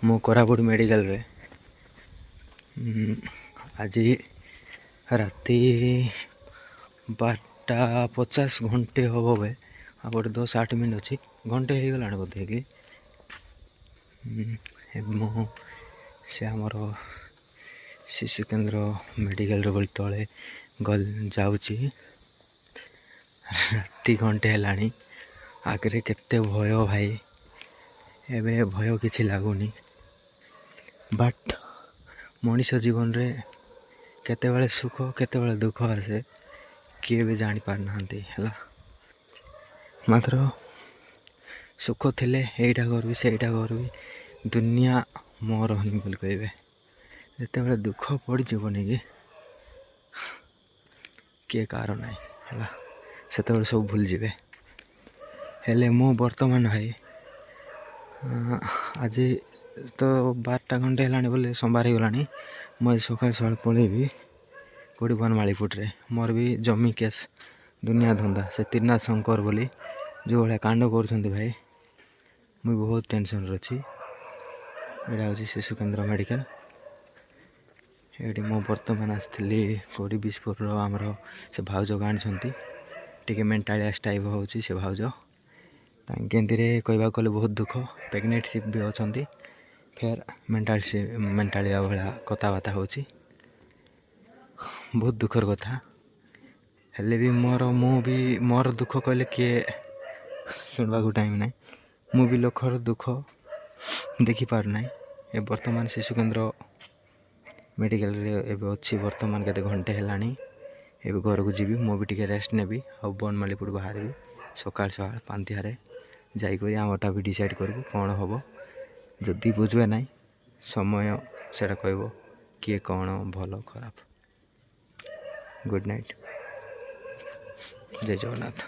ମୁଁ କୋରାପୁଟ ମେଡ଼ିକାଲରେ ଆଜି ରାତି 12:50 ଘଣ୍ଟେ ହେବ ବେ ଆଉ ଗୋଟେ 10-8 ମିନିଟ୍ ଅଛି, ଘଣ୍ଟେ ହେଇଗଲାଣି ବୋଧେ କି। ମୁଁ ସେ ଆମର ଶିଶୁ କେନ୍ଦ୍ର ମେଡ଼ିକାଲର ଗଳି ତଳେ ଯାଉଛି। ରାତି ଘଣ୍ଟେ ହେଲାଣି, ଆଗରେ କେତେ ଭୟ ଭାଇ, ଏବେ ଭୟ କିଛି ଲାଗୁନି। ବଟ୍ ମଣିଷ ଜୀବନରେ କେତେବେଳେ ସୁଖ କେତେବେଳେ ଦୁଃଖ ଆସେ କିଏ ବି ଜାଣିପାରୁନାହାନ୍ତି ହେଲା। ମାତ୍ର ସୁଖ ଥିଲେ ଏଇଟା କରିବି ସେଇଟା କରିବି, ଦୁନିଆ ମୋର ହିଁ ବୋଲି କହିବେ। ଯେତେବେଳେ ଦୁଃଖ ପଡ଼ିଯିବନି କି କିଏ କାହାର ନାହିଁ ହେଲା, ସେତେବେଳେ ସବୁ ଭୁଲିଯିବେ। ହେଲେ ମୁଁ ବର୍ତ୍ତମାନ ଭାଇ ଆଜି ତ 12ଟା ଘଣ୍ଟେ ହେଲାଣି ବୋଲି ସୋମବାର ହେଇଗଲାଣି। ମୁଁ ଆଜି ସକାଳୁ ପଳେଇବି କୋଉଠି ବନମାଳିପୁରରେ। ମୋର ବି ଜମି କେସ୍ ଦୁନିଆ ଧନ୍ଦା, ସେ ତ୍ରିନାଥ ଶଙ୍କର ବୋଲି ଯେଉଁ ଭଳିଆ କାଣ୍ଡ କରୁଛନ୍ତି ଭାଇ, ମୁଁ ବହୁତ ଟେନସନ୍ରେ ଅଛି। ଏଇଟା ହେଉଛି ଶିଶୁ କେନ୍ଦ୍ର ମେଡ଼ିକାଲ। ଏଇଠି ମୁଁ ବର୍ତ୍ତମାନ ଆସିଥିଲି କୋଉଠି ବିଷପୁରର ଆମର ସେ ଭାଉଜକୁ ଆଣିଛନ୍ତି। ଟିକେ ମେଣ୍ଟାଲିଆସ୍ ଟାଇପ୍ ହେଉଛି ସେ ଭାଉଜ। ତାଙ୍କ କେନ୍ତିରେ କହିବାକୁ ଗଲେ ବହୁତ ଦୁଃଖ, ପ୍ରେଗନେଣ୍ଟସିପ୍ ବି ଅଛନ୍ତି, ଫେର୍ ମେଣ୍ଟାଳିଆ ଭଳିଆ କଥାବାର୍ତ୍ତା ହେଉଛି। ବହୁତ ଦୁଃଖର କଥା। ହେଲେ ବି ମୋର ଦୁଃଖ କହିଲେ କିଏ ଶୁଣିବାକୁ ଟାଇମ୍ ନାହିଁ। ମୁଁ ବି ଲୋକର ଦୁଃଖ ଦେଖିପାରୁନାହିଁ। ଏ ବର୍ତ୍ତମାନ ଶିଶୁ କେନ୍ଦ୍ର ମେଡ଼ିକାଲରେ ଏବେ ଅଛି। ବର୍ତ୍ତମାନ କେତେ ଘଣ୍ଟେ ହେଲାଣି। ଏବେ ଘରକୁ ଯିବି, ମୁଁ ବି ଟିକେ ରେଷ୍ଟ ନେବି ଆଉ ବନମାଳିପୁର ବାହାରିବି ସକାଳ ପାନ୍ତିଆରେ ଯାଇକରି ଆମଟା ବି ଡିସାଇଡ଼୍ କରିବୁ କ'ଣ ହେବ। ଯଦି ବୁଝିବେ ନାହିଁ, ସମୟ ସେଇଟା କହିବ କିଏ କ'ଣ ଭଲ ଖରାପ। ଗୁଡ଼୍ ନାଇଟ୍, ଜୟ ଜଗନ୍ନାଥ।